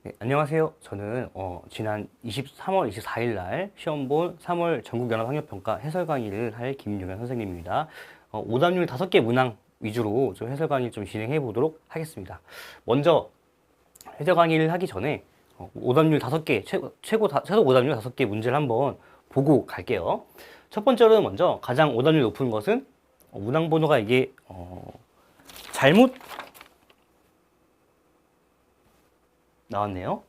네, 안녕하세요. 저는 지난 3월 24일 날 시험 본 3월 전국연합학력평가 해설 강의를 할 김용현 선생님입니다. 오답률 5개 문항 위주로 좀 해설 강의 좀 진행해 보도록 하겠습니다. 먼저 해설 강의를 하기 전에 오답률 5개, 최소 오답률 5개 문제를 한번 보고 갈게요. 첫 번째로는 먼저 가장 오답률 높은 것은 문항 번호가 이게 잘못 나왔네요.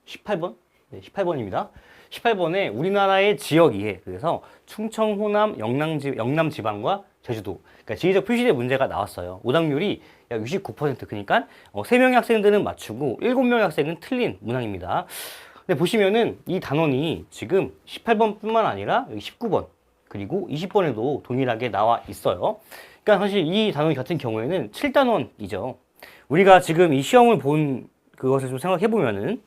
18번? 네, 18번입니다. 18번에 우리나라의 지역 이해, 그래서 충청, 호남, 영남 지방과 제주도, 그러니까 지리적 표시대 문제가 나왔어요. 오답률이 약 69%, 그러니까 3명의 학생들은 맞추고 7명의 학생은 틀린 문항입니다. 근데 보시면은 이 단원이 지금 18번뿐만 아니라 여기 19번, 그리고 20번에도 동일하게 나와 있어요. 그러니까 사실 이 단원 같은 경우에는 7단원이죠. 우리가 지금 이 시험을 본 그것을 좀 생각해 보면은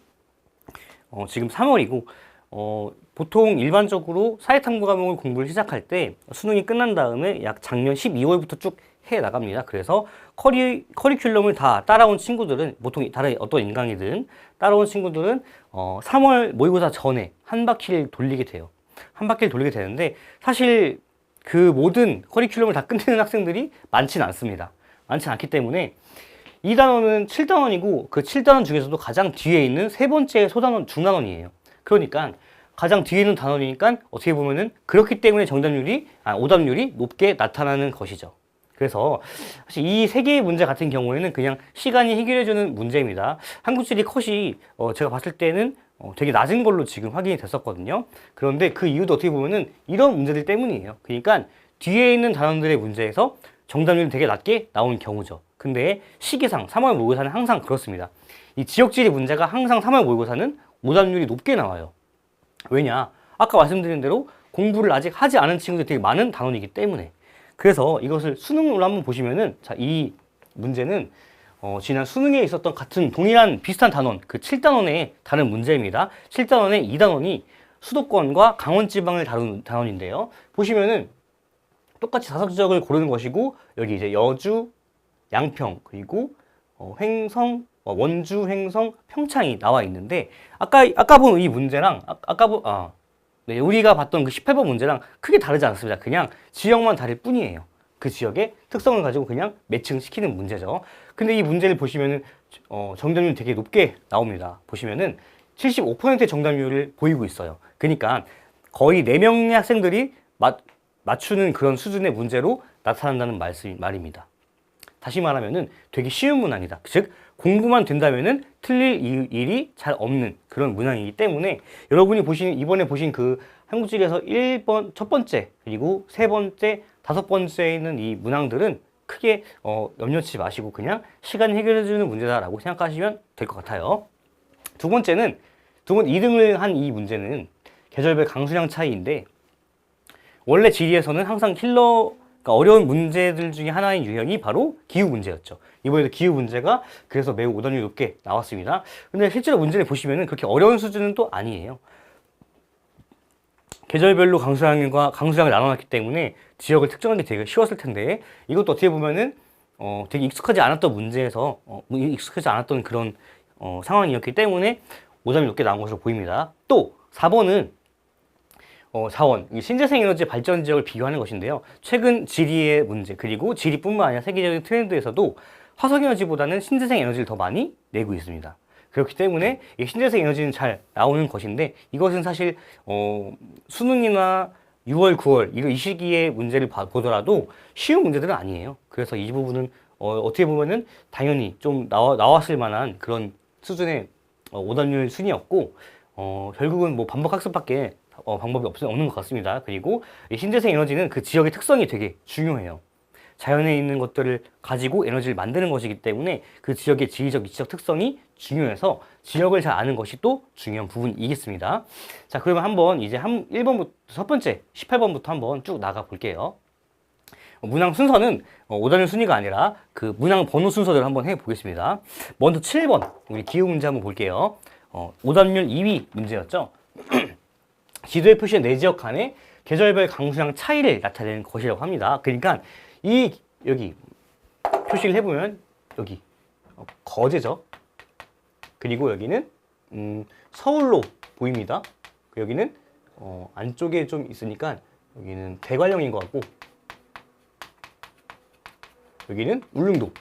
지금 3월이고 보통 일반적으로 사회탐구 과목을 공부를 시작할 때 수능이 끝난 다음에 약 작년 12월부터 쭉 해 나갑니다. 그래서 커리큘럼을 다 따라온 친구들은 보통 다른 어떤 인강이든 따라온 친구들은 3월 모의고사 전에 한 바퀴를 돌리게 돼요. 한 바퀴를 돌리게 되는데 사실 그 모든 커리큘럼을 다 끝내는 학생들이 많지는 않습니다. 많지 않기 때문에 이 단원은 7단원이고 그 7단원 중에서도 가장 뒤에 있는 세 번째 소단원, 중단원이에요. 그러니까 가장 뒤에 있는 단원이니까 어떻게 보면은 그렇기 때문에 오답률이 높게 나타나는 것이죠. 그래서 사실 이 세 개의 문제 같은 경우에는 그냥 시간이 해결해주는 문제입니다. 한국지리 컷이 제가 봤을 때는 되게 낮은 걸로 지금 확인이 됐었거든요. 그런데 그 이유도 어떻게 보면은 이런 문제들 때문이에요. 그러니까 뒤에 있는 단원들의 문제에서 정답률이 되게 낮게 나온 경우죠. 근데 시기상 3월 모의고사는 항상 그렇습니다. 이 지역지리 문제가 항상 3월 모의고사는 오답률이 높게 나와요. 왜냐? 아까 말씀드린 대로 공부를 아직 하지 않은 친구들이 되게 많은 단원이기 때문에. 그래서 이것을 수능으로 한번 보시면은, 자, 이 문제는 지난 수능에 있었던 같은 동일한 비슷한 단원, 그 7단원의 다른 문제입니다. 7단원의 2단원이 수도권과 강원지방을 다룬 단원인데요. 보시면은 똑같이 다석지역을 고르는 것이고, 여기 이제 여주, 양평, 그리고 횡성, 원주, 횡성, 평창이 나와 있는데, 아까 본 이 문제랑, 네, 우리가 봤던 그 18번 문제랑 크게 다르지 않습니다. 그냥 지역만 다를 뿐이에요. 그 지역의 특성을 가지고 그냥 매칭시키는 문제죠. 근데 이 문제를 보시면은, 정답률이 되게 높게 나옵니다. 보시면은 75%의 정답률을 보이고 있어요. 그러니까 거의 4명의 학생들이 맞추는 그런 수준의 문제로 나타난다는 말입니다. 다시 말하면은 되게 쉬운 문항이다. 즉, 공부만 된다면은 틀릴 일이 잘 없는 그런 문항이기 때문에 여러분이 이번에 보신 그 한국지리에서 1번, 첫 번째, 그리고 세 번째, 다섯 번째에 있는 이 문항들은 크게 염려치 마시고 그냥 시간이 해결해주는 문제다라고 생각하시면 될 것 같아요. 두 번째는, 2등을 한 이 문제는 계절별 강수량 차이인데, 원래 지리에서는 항상 그러니까 어려운 문제들 중에 하나인 유형이 바로 기후 문제였죠. 이번에도 기후 문제가 그래서 매우 오답률이 높게 나왔습니다. 근데 실제로 문제를 보시면은 그렇게 어려운 수준은 또 아니에요. 계절별로 강수량을 나눠놨기 때문에 지역을 특정하기 되게 쉬웠을 텐데, 이것도 어떻게 보면은 되게 익숙하지 않았던 문제에서 익숙하지 않았던 그런 상황이었기 때문에 오답이 높게 나온 것으로 보입니다. 또 4번은 자원, 신재생 에너지 발전 지역을 비교하는 것인데요. 최근 지리의 문제, 그리고 지리뿐만 아니라 세계적인 트렌드에서도 화석에너지보다는 신재생 에너지를 더 많이 내고 있습니다. 그렇기 때문에 이 신재생 에너지는 잘 나오는 것인데, 이것은 사실 수능이나 6월, 9월 이 시기의 문제를 보더라도 쉬운 문제들은 아니에요. 그래서 이 부분은 어떻게 보면은 당연히 좀 나왔을 만한 그런 수준의 오답률 순이었고, 결국은 뭐 반복 학습밖에 방법이 없는 것 같습니다. 그리고 이 신재생 에너지는 그 지역의 특성이 되게 중요해요. 자연에 있는 것들을 가지고 에너지를 만드는 것이기 때문에 그 지역의 지리적, 위치적 특성이 중요해서 지역을 잘 아는 것이 또 중요한 부분이겠습니다. 자, 그러면 한번 이제 1번부터 첫 번째 18번부터 한번 쭉 나가 볼게요. 문항 순서는 오답률 순위가 아니라 그 문항 번호 순서대로 한번 해보겠습니다. 먼저 7번 우리 기후 문제 한번 볼게요. 오답률 2위 문제였죠. 지도에 표시한 네 지역 간의 계절별 강수량 차이를 나타내는 것이라고 합니다. 그러니까 여기 표시를 해보면 여기 거제죠. 그리고 여기는 서울로 보입니다. 여기는 안쪽에 좀 있으니까 여기는 대관령인 것 같고, 여기는 울릉도.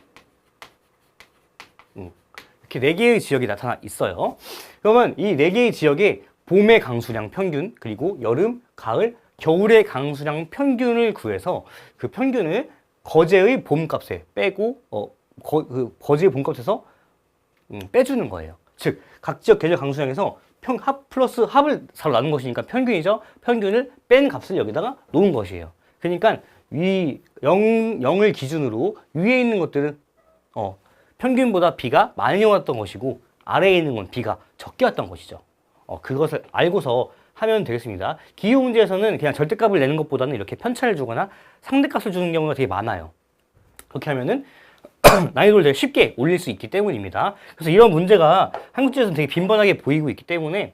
이렇게 4개의 지역이 나타나 있어요. 그러면 이 4개의 지역의 봄의 강수량 평균, 그리고 여름, 가을, 겨울의 강수량 평균을 구해서 그 평균을 거제의 봄값에 빼고 거제의 봄값에서 빼주는 거예요. 즉 각 지역 계절 강수량에서 합 플러스 합을 4로 나눈 것이니까 평균이죠. 평균을 뺀 값을 여기다가 놓은 것이에요. 그러니까 위 0을 기준으로 위에 있는 것들은 평균보다 비가 많이 왔던 것이고, 아래에 있는 건 비가 적게 왔던 것이죠. 그것을 알고서 하면 되겠습니다. 기후 문제에서는 그냥 절대값을 내는 것보다는 이렇게 편차를 주거나 상대값을 주는 경우가 되게 많아요. 그렇게 하면은 난이도를 되게 쉽게 올릴 수 있기 때문입니다. 그래서 이런 문제가 한국지에서는 되게 빈번하게 보이고 있기 때문에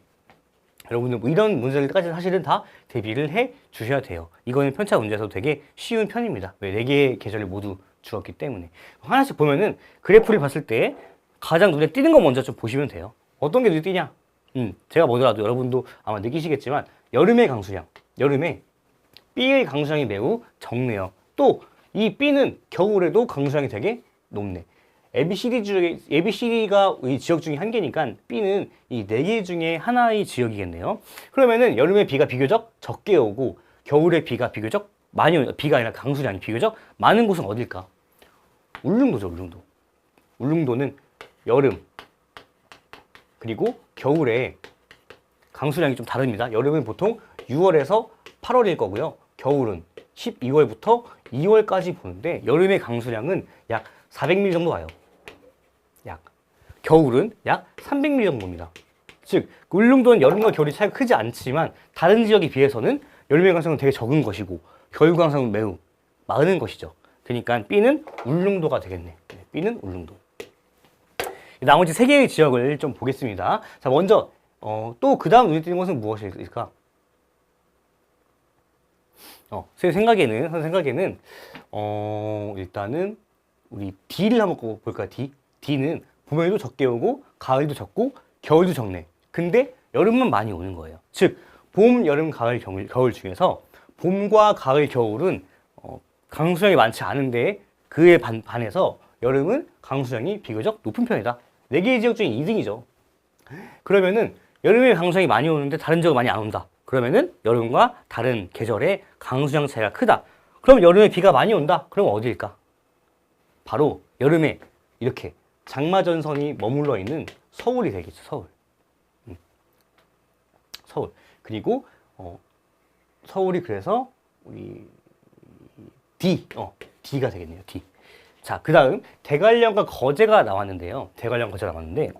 여러분들 뭐 이런 문제들까지 사실은 다 대비를 해 주셔야 돼요. 이거는 편차 문제에서 되게 쉬운 편입니다. 왜 4개의 계절을 모두 줄었기 때문에. 하나씩 보면은 그래프를 봤을 때 가장 눈에 띄는 거 먼저 좀 보시면 돼요. 어떤 게 눈에 띄냐? 제가 뭐더라도 여러분도 아마 느끼시겠지만 여름의 강수량, 여름에 B의 강수량이 매우 적네요. 또 이 B는 겨울에도 강수량이 되게 높네. ABCD가 이 지역 중에 한 개니까 B는 이 4개 중에 하나의 지역이겠네요. 그러면은 여름에 비가 비교적 적게 오고 겨울에 비가 비교적 많이 오는, 비가 아니라 강수량이 비교적 많은 곳은 어딜까? 울릉도죠, 울릉도. 울릉도는 여름 그리고 겨울에 강수량이 좀 다릅니다. 여름은 보통 6월에서 8월일 거고요. 겨울은 12월부터 2월까지 보는데 여름의 강수량은 약 400mm 정도 와요. 겨울은 약 300mm 정도입니다. 즉 울릉도는 여름과 겨울이 차이가 크지 않지만 다른 지역에 비해서는 여름의 강수량은 되게 적은 것이고 겨울 강수량은 매우 많은 것이죠. 그러니까 B는 울릉도가 되겠네. B는 울릉도. 나머지 3개의 지역을 좀 보겠습니다. 자, 먼저 또 그 다음 눈에 띄는 것은 무엇일까? 제 생각에는 일단은 우리 D를 한번 볼까요? D는 봄에도 적게 오고 가을도 적고 겨울도 적네. 근데 여름만 많이 오는 거예요. 즉 봄, 여름, 가을, 겨울 중에서 봄과 가을, 겨울은 강수량이 많지 않은데 그에 반해서 여름은 강수량이 비교적 높은 편이다. 4개의 지역 중에 2등이죠. 그러면은 여름에 강수량이 많이 오는데 다른 지역은 많이 안 온다. 그러면은 여름과 다른 계절의 강수량 차이가 크다. 그럼 여름에 비가 많이 온다. 그럼 어디일까? 바로 여름에 이렇게 장마전선이 머물러 있는 서울이 되겠죠. 서울. 서울. 그리고 서울이 그래서 우리 D가 되겠네요. D. 자, 그 다음 대관령과 거제가 나왔는데요. 대관령 거제가 나왔는데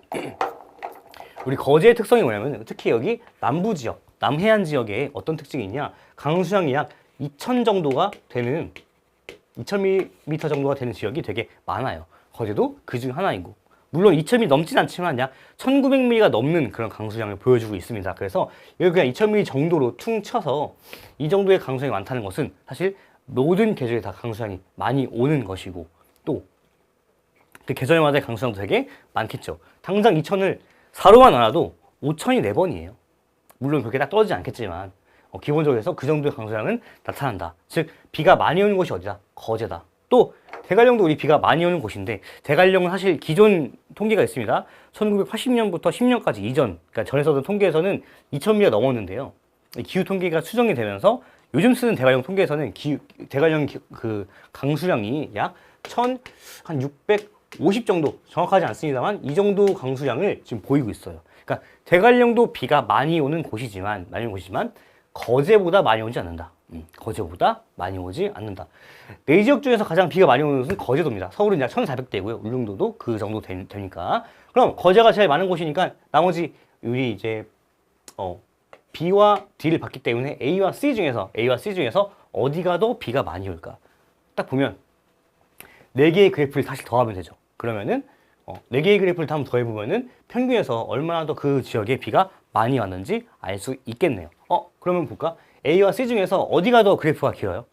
우리 거제의 특성이 뭐냐면 특히 여기 남부 지역, 남해안 지역에 어떤 특징이 있냐? 강수량이 약 2,000 정도가 되는 2,000m 정도가 되는 지역이 되게 많아요. 거제도 그 중 하나이고, 물론 2,000mm 넘진 않지만 약 1,900mm가 넘는 그런 강수량을 보여주고 있습니다. 그래서 여기 그냥 2,000mm 정도로 퉁 쳐서 이 정도의 강수량이 많다는 것은 사실 모든 계절에 다 강수량이 많이 오는 것이고, 또 그 계절마다의 강수량도 되게 많겠죠. 당장 2,000을 4로만 나눠도 5,000이 4번이에요. 물론 그렇게 딱 떨어지지 않겠지만 기본적으로 해서 그 정도의 강수량은 나타난다. 즉 비가 많이 오는 곳이 어디다? 거제다. 또 대관령도 우리 비가 많이 오는 곳인데 대관령은 사실 기존 통계가 있습니다. 1980년부터 10년까지 이전, 그러니까 전에 썼던 통계에서는 2,000mm가 넘었는데요. 기후 통계가 수정이 되면서 요즘 쓰는 대관령 통계에서는 대관령 그 강수량이 약 1,650 정도, 정확하지 않습니다만 이 정도 강수량을 지금 보이고 있어요. 그러니까 대관령도 비가 많이 오는 곳이지만 거제보다 많이 오지 않는다. 거제보다 많이 오지 않는다. 4지역 중에서 가장 비가 많이 오는 곳은 거제도입니다. 서울은 약 1,400대고요. 울릉도도 그 정도 되니까. 그럼 거제가 제일 많은 곳이니까 나머지 우리 이제 B와 D를 봤기 때문에 A와 C 중에서 어디가 더 비가 많이 올까? 딱 보면 4개의 그래프를 다시 더하면 되죠. 그러면은 4개의 그래프를 다 한번 더해보면은 평균에서 얼마나 더 그 지역에 비가 많이 왔는지 알 수 있겠네요. 그러면 볼까? A와 C 중에서 어디가 더 그래프가 길어요?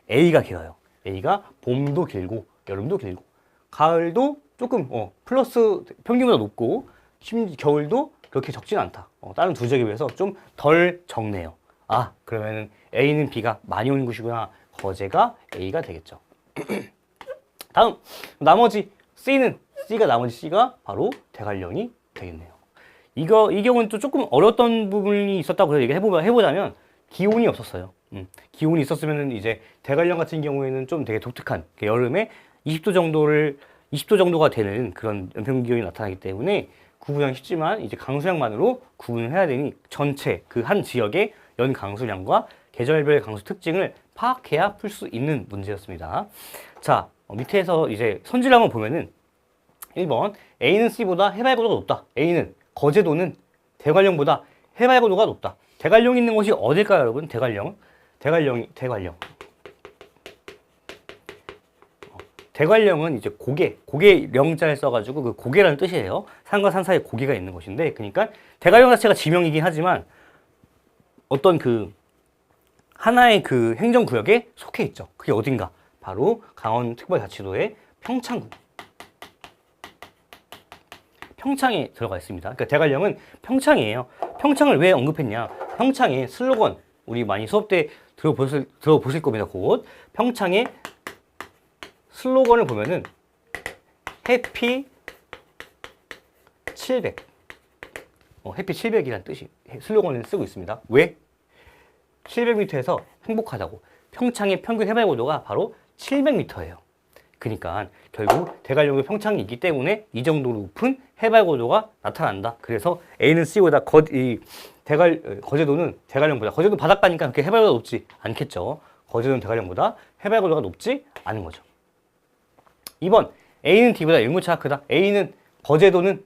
A가 길어요. A가 봄도 길고 여름도 길고 가을도 조금 플러스 평균보다 높고 겨울도 그렇게 적진 않다. 다른 두 지역에 비해서 좀 덜 적네요. 아, 그러면은 A는 B가 많이 오는 곳이구나. 거제가 A가 되겠죠. 다음, 나머지 나머지 C가 바로 대관령이 되겠네요. 이 경우는 또 조금 어려웠던 부분이 있었다고 해보자면, 기온이 없었어요. 기온이 있었으면 이제 대관령 같은 경우에는 좀 되게 독특한, 여름에 20도 정도가 되는 그런 연평균 기온이 나타나기 때문에 구분하기 쉽지만, 이제 강수량만으로 구분을 해야 되니 전체 그 한 지역의 연 강수량과 계절별 강수 특징을 파악해야 풀 수 있는 문제였습니다. 자, 밑에서 이제 선지를 한번 보면은 1번 A는 C보다 해발고도가 높다. A는 거제도는 대관령보다 해발고도가 높다. 대관령 있는 곳이 어딜까요, 여러분? 대관령은 이제 고개 영자를 써가지고 그 고개라는 뜻이에요. 산과 산 사이에 고개가 있는 곳인데, 그러니까 대관령 자체가 지명이긴 하지만 어떤 그 하나의 그 행정구역에 속해 있죠. 그게 어딘가? 바로 강원특별자치도의 평창에 들어가 있습니다. 그러니까 대관령은 평창이에요. 평창을 왜 언급했냐? 평창의 슬로건, 우리 많이 수업 때 들어보실 겁니다. 곧 평창의 슬로건을 보면은 해피 700, 해피 700이라는 뜻이 슬로건을 쓰고 있습니다. 왜? 700m에서 행복하다고. 평창의 평균 해발고도가 바로 700m예요. 그러니까 결국 대관령도 평창이 있기 때문에 이 정도로 높은 해발고도가 나타난다. 그래서 A는 C보다 거제도는 대관령보다, 거제도 바닷가니까 그렇게 해발고도가 높지 않겠죠. 거제도는 대관령보다 해발고도가 높지 않은 거죠. 2번 A는 D보다 연교차가 크다. 거제도는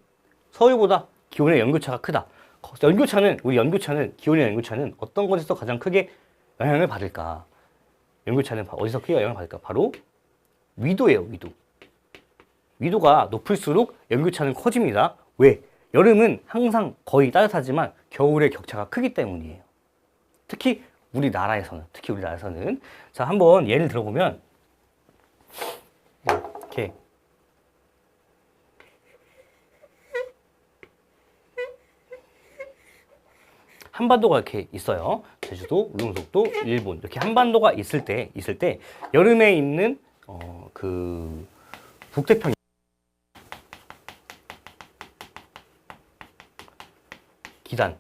서울보다 기온의 연교차가 크다. 기온의 연교차는 어떤 것에서 가장 크게 영향을 받을까? 연교차는 어디서 크게 영향을 받을까? 바로 위도예요, 위도. 위도가 높을수록 연교차는 커집니다. 왜? 여름은 항상 거의 따뜻하지만 겨울의 격차가 크기 때문이에요. 특히 우리나라에서는. 자, 한번 예를 들어보면, 이렇게. 한반도가 이렇게 있어요. 제주도, 울릉도도, 일본. 이렇게 한반도가 있을 때 여름에 있는 그 북태평양 기단,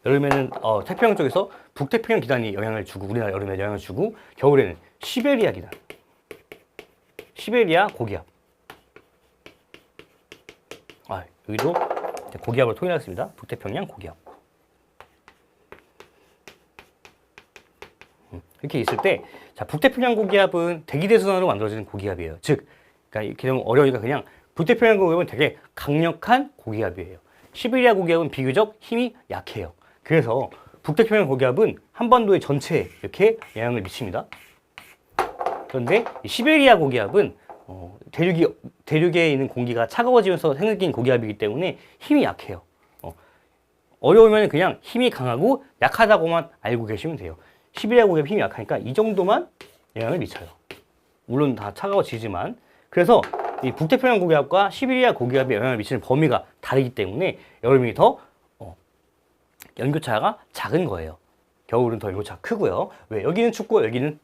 여름에는 태평양 쪽에서 북태평양 기단이 영향을 주고, 우리나라 여름에 영향을 주고, 겨울에는 시베리아 기단, 시베리아 고기압. 여기도 고기압으로 통일하겠습니다. 북태평양 고기압. 이렇게 있을 때, 자, 북태평양 고기압은 대기대순환으로 만들어지는 고기압이에요. 즉, 그러니까 이렇게 되면 어려우니까 그냥 북태평양 고기압은 되게 강력한 고기압이에요. 시베리아 고기압은 비교적 힘이 약해요. 그래서 북태평양 고기압은 한반도의 전체에 이렇게 영향을 미칩니다. 그런데 시베리아 고기압은 대륙에 있는 공기가 차가워지면서 생긴 고기압이기 때문에 힘이 약해요. 어려우면 그냥 힘이 강하고 약하다고만 알고 계시면 돼요. 시베리아 고기압 힘이 약하니까 이 정도만 영향을 미쳐요. 물론 다 차가워지지만. 그래서 이 북태평양 고기압과 시베리아 고기압에 영향을 미치는 범위가 다르기 때문에 여름이 더 연교차가 작은 거예요. 겨울은 더 연교차가 크고요. 왜? 여기는 춥고 여기는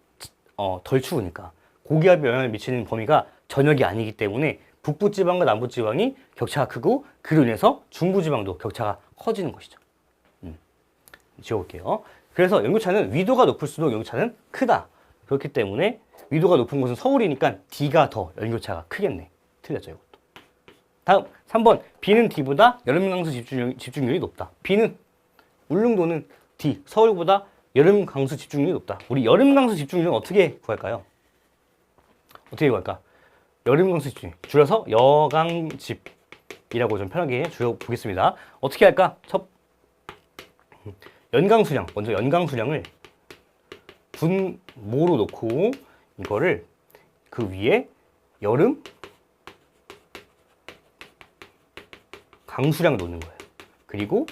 덜 추우니까. 고기압에 영향을 미치는 범위가 전역이 아니기 때문에 북부지방과 남부지방이 격차가 크고, 그로 인해서 중부지방도 격차가 커지는 것이죠. 지워볼게요. 그래서 연교차는 위도가 높을수록 연교차는 크다. 그렇기 때문에 위도가 높은 곳은 서울이니까 D가 더 연교차가 크겠네. 틀렸죠, 이것도. 다음 3번 B는 D보다 여름 강수 집중률이 높다. B는 울릉도는 D, 서울보다 여름 강수 집중률이 높다. 우리 여름 강수 집중률은 어떻게 구할까요? 여름 강수 집중률, 줄여서 여강집이라고 좀 편하게 줄여보겠습니다. 어떻게 할까? 먼저 연강수량을 분모로 놓고 이거를 그 위에 여름 강수량 놓는 거예요. 그리고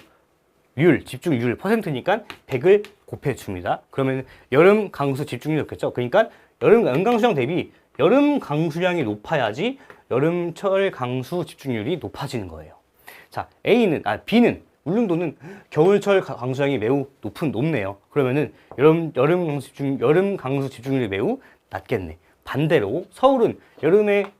집중률 퍼센트니까 100을 곱해줍니다. 그러면 여름 강수 집중률이 높겠죠. 그러니까 연강수량 대비 여름 강수량이 높아야지 여름철 강수 집중률이 높아지는 거예요. 자, B는 울릉도는 겨울철 강수량이 매우 높네요. 그러면은 여름 강수 집중률이 매우 낮겠네. 반대로 서울은 여름에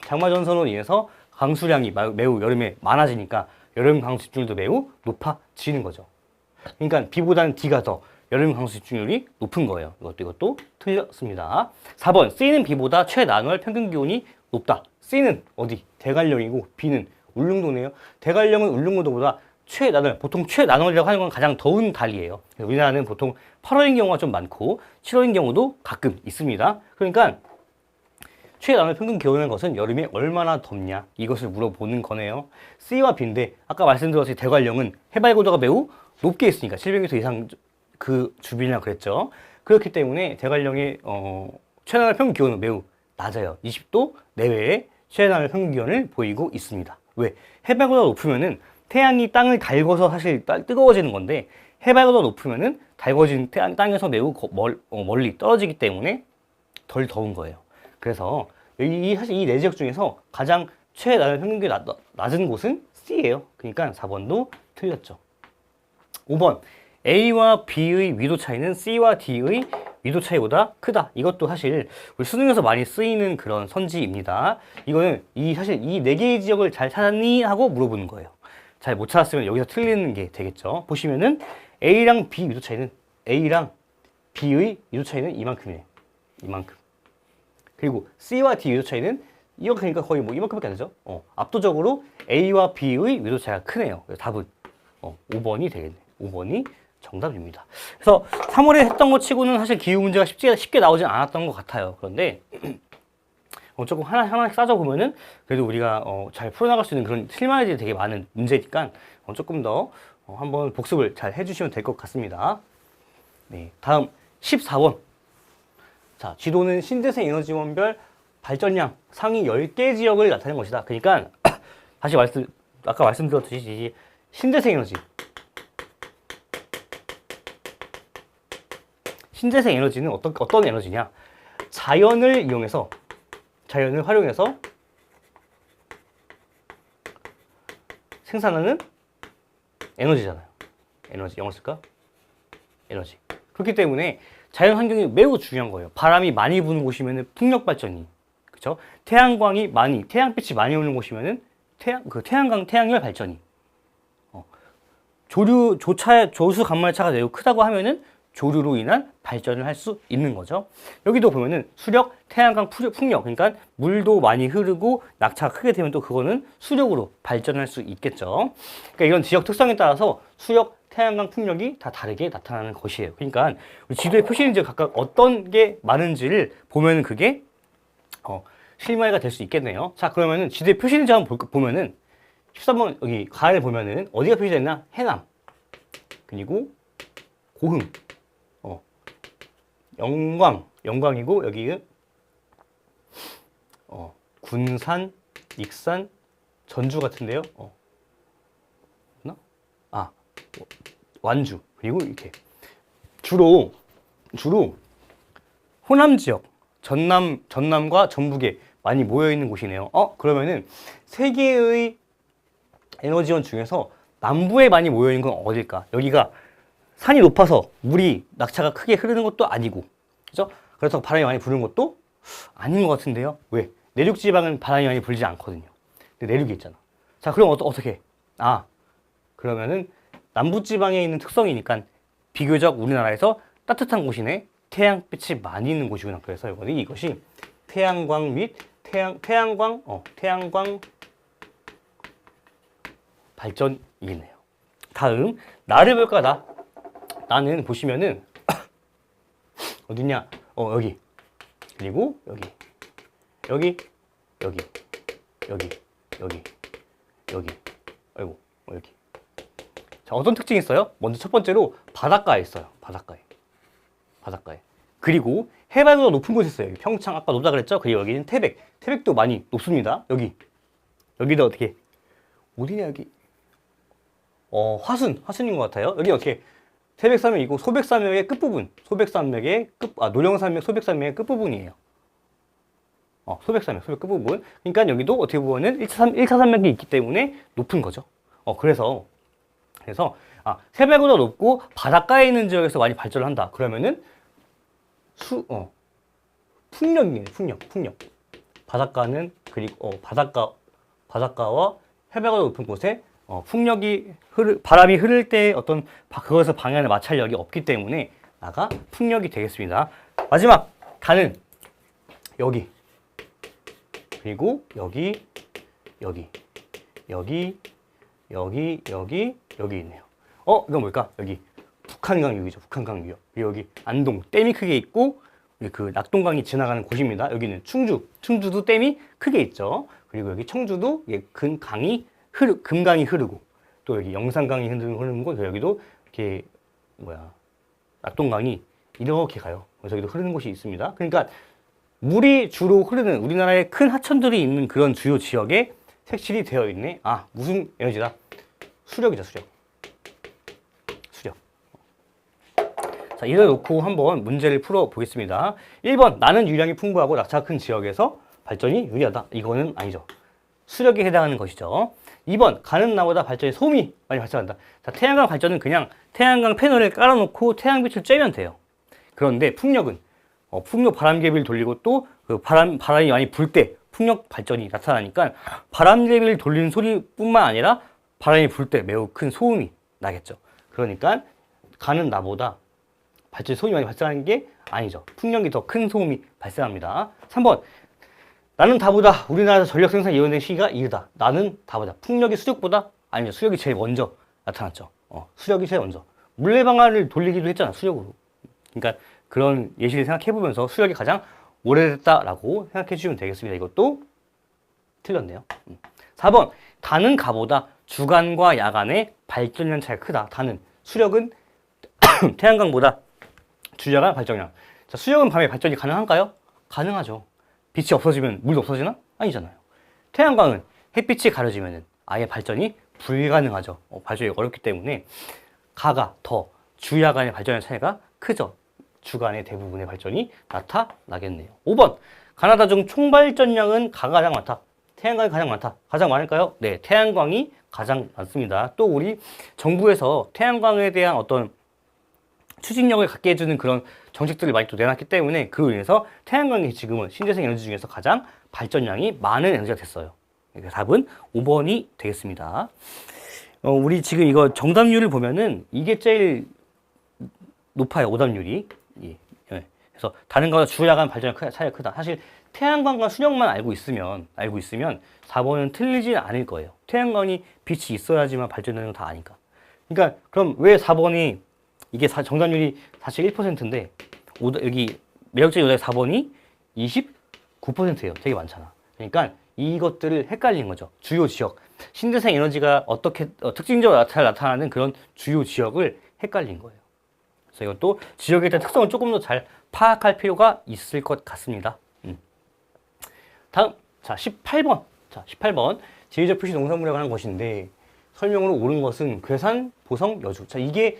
장마 전선으로 인해서 강수량이 매우 여름에 많아지니까 여름 강수 집중률도 매우 높아지는 거죠. 그러니까 B보다는 D가 더 여름 강수 집중률이 높은 거예요. 이것도 틀렸습니다. 4번 C는 B보다 최나널 평균 기온이 높다. C는 어디? 대관령이고 B는 울릉도네요. 대관령은 울릉도보다 보통 최나널이라고 하는 건 가장 더운 달이에요. 우리나라는 보통 8월인 경우가 좀 많고 7월인 경우도 가끔 있습니다. 그러니까 최나널 평균 기온이라는 것은 여름에 얼마나 덥냐 이것을 물어보는 거네요. C와 B인데 아까 말씀드렸듯이 대관령은 해발 고도가 매우 높게 있으니까 700m 이상 그 주변이라 그랬죠. 그렇기 때문에 대관령의 최나널 평균 기온은 매우 낮아요. 20도 내외의 최나널 평균 기온을 보이고 있습니다. 왜? 해발보다 높으면은 태양이 땅을 달궈서 사실 뜨거워지는 건데 해발보다 높으면은 달궈진 땅에서 매우 멀리 떨어지기 때문에 덜 더운 거예요. 그래서 사실 이 네 지역 중에서 가장 최나널 평균 기온이 낮은 곳은 C예요. 그러니까 4번도 틀렸죠. 5번 A와 B의 위도 차이는 C와 D의 위도 차이보다 크다. 이것도 사실 우리 수능에서 많이 쓰이는 그런 선지입니다. 이거는 사실 이 네 개의 지역을 잘 찾았니? 하고 물어보는 거예요. 잘 못 찾았으면 여기서 틀리는 게 되겠죠. 보시면은 A랑 B 위도 차이는 A랑 B의 위도 차이는 이만큼이에요. 이만큼. 그리고 C와 D 위도 차이는 이거 그러니까 거의 뭐 이만큼밖에 안 되죠. 압도적으로 A와 B의 위도 차이가 크네요. 그래서 답은 5번이 되겠네. 5번이 정답입니다. 그래서 3월에 했던 것 치고는 사실 기후 문제가 쉽게 나오진 않았던 것 같아요. 그런데 조금 하나씩 따져보면은 그래도 우리가 잘 풀어나갈 수 있는 그런 실마리들이 되게 많은 문제니까 조금 더 한번 복습을 잘 해주시면 될 것 같습니다. 네, 다음 14번. 자, 지도는 신재생 에너지원별 발전량 상위 10개 지역을 나타낸 것이다. 그러니까 다시 아까 말씀드렸듯이 신재생 에너지는 어떤 에너지냐? 자연을 활용해서 생산하는 에너지잖아요. 영어 쓸까? 에너지. 그렇기 때문에 자연 환경이 매우 중요한 거예요. 바람이 많이 부는 곳이면 풍력 발전이, 그렇죠? 태양빛이 많이 오는 곳이면은 태양열 발전이. 조수 간말차가 매우 크다고 하면은 조류로 인한 발전을 할 수 있는 거죠. 여기도 보면은 수력, 태양광 풍력, 그러니까 물도 많이 흐르고 낙차가 크게 되면 또 그거는 수력으로 발전할 수 있겠죠. 그러니까 이런 지역 특성에 따라서 수력, 태양광 풍력이 다 다르게 나타나는 것이에요. 그러니까 우리 지도에 표시된 지역 각각 어떤 게 많은지를 보면은 그게 실마리가 될 수 있겠네요. 자, 그러면은 지도에 표시된 지역 한번 보면은 13번 여기 가을 보면은 어디가 표시되어 있나? 해남, 그리고 고흥, 영광이고 여기는 군산, 익산, 전주 같은데요. 완주, 그리고 이렇게 주로 호남 지역, 전남과 전북에 많이 모여 있는 곳이네요. 그러면은 세 개의 에너지원 중에서 남부에 많이 모여 있는 건 어딜까? 여기가 산이 높아서 낙차가 크게 흐르는 것도 아니고, 그죠? 그래서 바람이 많이 부는 것도 아닌 것 같은데요. 왜? 내륙 지방은 바람이 많이 불지 않거든요. 근데 내륙에 있잖아. 자, 그럼 어떻게? 그러면은 남부 지방에 있는 특성이니까 비교적 우리나라에서 따뜻한 곳이네. 태양빛이 많이 있는 곳이구나. 그래서 이것이 태양광 및 태양광 발전이겠네요. 다음 나를 볼까? 나는 보시면은 어디냐? 여기, 그리고 여기, 아이고, 여기. 자, 어떤 특징이 있어요? 먼저 첫 번째로 바닷가에 있어요. 바닷가에. 그리고 해발보다 높은 곳이 있어요. 평창 아까 높다 그랬죠? 그리고 여기는 태백도 많이 높습니다. 여기도 어떻게? 어디냐 여기? 화순인 것 같아요. 여기 어떻게? 태백산맥이고 소백산맥의 끝부분, 노령산맥 소백산맥의 끝부분이에요. 소백산맥 끝부분. 그러니까 여기도 어떻게 보면은 1차 산맥이 있기 때문에 높은 거죠. 그래서 새벽보다 높고 바닷가에 있는 지역에서 많이 발전을 한다. 그러면은 풍력이네, 풍력. 바닷가는 그리고 바닷가와 해변보다 높은 곳에 바람이 흐를 때 어떤 그것을 방해하는 마찰력이 없기 때문에 나가 풍력이 되겠습니다. 마지막 가는 여기 그리고 여기 있네요. 이건 뭘까? 여기 북한강유역이죠. 북한강유역. 여기 안동 댐이 크게 있고 그 낙동강이 지나가는 곳입니다. 여기는 충주도 댐이 크게 있죠. 그리고 여기 청주도 금강이 흐르고 또 여기 영산강이 흐르는 곳, 여기도 이렇게 낙동강이 이렇게 가요. 그래서 여기도 흐르는 곳이 있습니다. 그러니까 물이 주로 흐르는 우리나라의 큰 하천들이 있는 그런 주요 지역에 색칠이 되어 있네. 무슨 에너지다? 수력이죠, 수력. 자, 이를 놓고 한번 문제를 풀어 보겠습니다. 1번, 나는 유량이 풍부하고 낙차가 큰 지역에서 발전이 유리하다. 이거는 아니죠. 수력에 해당하는 것이죠. 2번, 가는 나보다 발전이 소음이 많이 발생한다. 자, 태양광 발전은 그냥 태양광 패널을 깔아놓고 태양빛을 쬐면 돼요. 그런데 풍력은 풍력 바람개비를 돌리고 또 그 바람이 많이 불 때 풍력 발전이 나타나니까 바람개비를 돌리는 소리뿐만 아니라 바람이 불 때 매우 큰 소음이 나겠죠. 그러니까 가는 나보다 발전이 소음이 많이 발생하는 게 아니죠. 풍력이 더 큰 소음이 발생합니다. 3번, 나는 다보다 우리나라에서 전력 생산 예언된 시기가 이르다. 나는 다보다 풍력이 수력보다 아니죠. 수력이 제일 먼저 나타났죠. 수력이 제일 먼저. 물레방아를 돌리기도 했잖아, 수력으로. 그러니까 그런 예시를 생각해보면서 수력이 가장 오래됐다라고 생각해 주시면 되겠습니다. 이것도 틀렸네요. 4번, 다는 가보다 주간과 야간의 발전량 차이가 크다. 다는 수력은 태양광보다 주야간 발전량. 자, 수력은 밤에 발전이 가능한가요? 가능하죠. 빛이 없어지면 물도 없어지나? 아니잖아요. 태양광은 햇빛이 가려지면 아예 발전이 불가능하죠. 발전이 어렵기 때문에 가가 더 주야간의 발전량 차이가 크죠. 주간의 대부분의 발전이 나타나겠네요. 5번, 가나다 중 총발전량은 가가 가장 많다. 태양광이 가장 많다. 가장 많을까요? 네, 태양광이 가장 많습니다. 또 우리 정부에서 태양광에 대한 어떤 추진력을 갖게 해주는 그런 정책들을 많이 또 내놨기 때문에 그로 인해서 태양광이 지금은 신재생 에너지 중에서 가장 발전량이 많은 에너지가 됐어요. 그러니까 답은 5번이 되겠습니다. 우리 지금 이거 정답률을 보면은 이게 제일 높아요. 오답률이. 예. 그래서 다른 거보다 주야간 발전량 차이가 크다. 사실 태양광과 수력만 알고 있으면 4번은 틀리지 않을 거예요. 태양광이 빛이 있어야지만 발전되는 건 다 아니까. 그러니까 그럼 왜 4번이 이게 정답률이 사실 1%인데 여기 매력적인 오답 4번이 29%예요. 되게 많잖아. 그러니까 이것들을 헷갈린 거죠. 주요 지역, 신재생 에너지가 어떻게 특징적으로 잘 나타나는 그런 주요 지역을 헷갈린 거예요. 그래서 이것도 지역에 대한 특성을 조금 더 잘 파악할 필요가 있을 것 같습니다. 다음, 자 18번. 자 18번 지리적 표시 농산물에 관한 것인데 설명으로 옳은 것은 괴산, 보성, 여주. 자 이게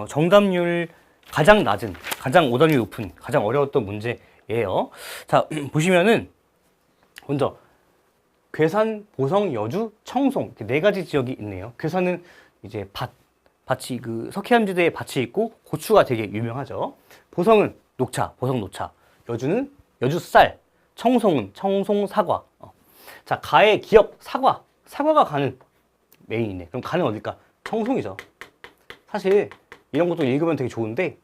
정답률 가장 낮은, 가장 오답률이 높은, 가장 어려웠던 문제예요. 자 보시면은 먼저 괴산, 보성, 여주, 청송 이렇게 네 가지 지역이 있네요. 괴산은 이제 밭이 그 석회암지대에 밭이 있고 고추가 되게 유명하죠. 보성은 녹차, 보성 녹차. 여주는 여주 쌀. 청송은 청송 사과. 자 가의 기업 사과가 가는 메인이네. 그럼 가는 어딜까? 청송이죠. 사실 이런 것도 읽으면 되게 좋은데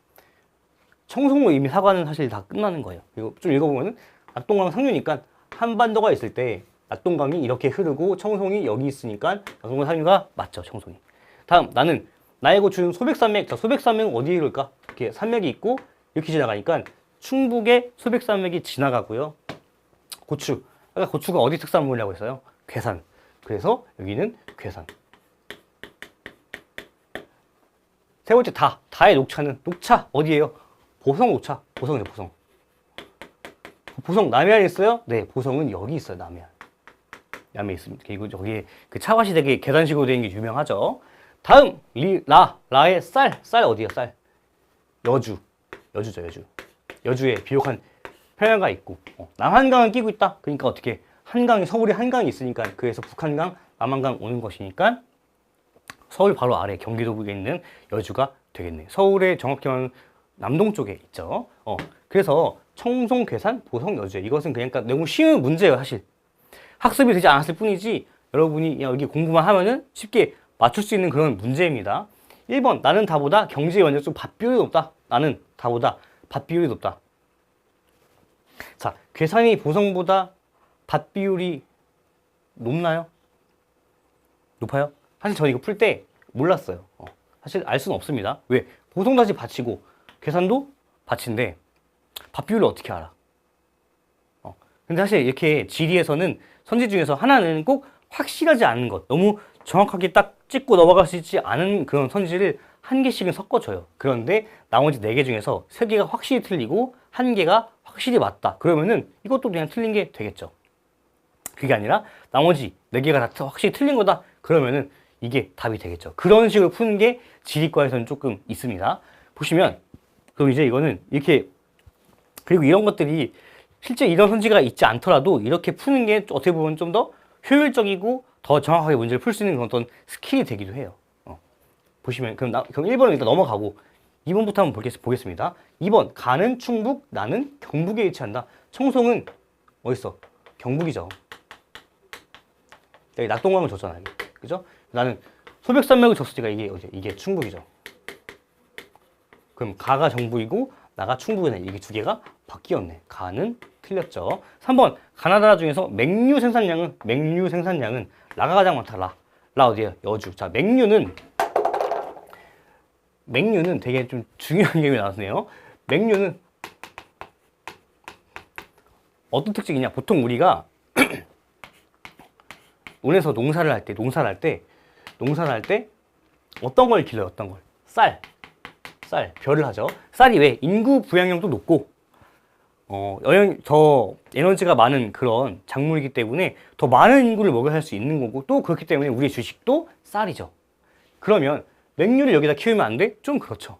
청송으로 이미 사과는 사실 다 끝나는 거예요. 그리고 좀 읽어보면은 낙동강 상류니까 한반도가 있을 때 낙동강이 이렇게 흐르고 청송이 여기 있으니까 낙동강 상류가 맞죠. 청송이. 다음 나는 나의 고추는 소백산맥. 자 소백산맥은 어디에 이럴까? 이렇게 산맥이 있고 이렇게 지나가니까 충북의 소백산맥이 지나가고요. 고추. 아까 고추가 어디 특산물이라고 했어요? 괴산. 그래서 여기는 괴산. 세 번째 다의 녹차는 녹차 어디예요? 보성 녹차. 보성이죠, 보성. 보성 남해안에 있어요? 네, 보성은 여기 있어요, 남해안. 남해에 있습니다. 그리고 저기에 그 차밭이 되게 계단식으로 되어 있는 게 유명하죠. 다음 라의 쌀 어디야? 쌀. 여주죠, 여주. 여주에 비옥한 평야가 있고 남한강은 끼고 있다. 그러니까 어떻게 서울에 한강이 있으니까 그래서 북한강, 남한강 오는 것이니까 서울 바로 아래 경기도에 있는 여주가 되겠네. 서울의 정확히 말하면 남동쪽에 있죠. 그래서 청송, 괴산, 보성, 여주. 이것은 그냥 너무 쉬운 문제예요, 사실. 학습이 되지 않았을 뿐이지 여러분이 그냥 여기 공부만 하면은 쉽게 맞출 수 있는 그런 문제입니다. 1번, 나는 다보다 경제의 원자수 밭 비율이 높다. 나는 다보다 밭 비율이 높다. 자, 괴산이 보성보다 밭 비율이 높나요? 높아요? 사실 저는 이거 풀 때 몰랐어요. 사실 알 수는 없습니다. 왜? 보성도 사실 밭이고 괴산도 밭인데 밭 비율을 어떻게 알아? 근데 사실 이렇게 지리에서는 선지 중에서 하나는 꼭 확실하지 않은 것, 너무 정확하게 딱 찍고 넘어갈 수 있지 않은 그런 선지를 한 개씩은 섞어줘요. 그런데 나머지 4개 중에서 3개가 확실히 틀리고 1개가 확실히 맞다. 그러면은 이것도 그냥 틀린 게 되겠죠. 그게 아니라 나머지 4개가 다 확실히 틀린 거다. 그러면은 이게 답이 되겠죠. 그런 식으로 푸는 게 지리과에서는 조금 있습니다. 보시면 그럼 이제 이거는 이렇게, 그리고 이런 것들이 실제 이런 선지가 있지 않더라도 이렇게 푸는 게 어떻게 보면 좀 더 효율적이고 더 정확하게 문제를 풀 수 있는 그런 어떤 스킬이 되기도 해요. 보시면 그럼 1번은 일단 넘어가고 2번부터 한번 보겠습니다. 2번, 가는 충북, 나는 경북에 위치한다. 청송은 어딨어? 경북이죠. 여기 낙동강을 줬잖아요. 그죠? 나는 소백산맥을 줬으니까 이게 충북이죠. 그럼 가가 정북이고 나가 충북이네. 이게 2개가 바뀌었네. 가는 틀렸죠. 3번, 가나다라 중에서 맹류 생산량은 라가 가장 많다. 라 어디에요? 여주. 자, 맹류는 되게 좀 중요한 개념이 나왔네요. 맹류는 어떤 특징이냐? 보통 우리가 운에서 농사를 할 때 어떤 걸 길러요? 어떤 걸? 쌀, 벼를 하죠. 쌀이 왜? 인구 부양량도 높고 더 에너지가 많은 그런 작물이기 때문에 더 많은 인구를 먹여 살 수 있는 거고, 또 그렇기 때문에 우리의 주식도 쌀이죠. 그러면 맹류를 여기다 키우면 안 돼? 좀 그렇죠.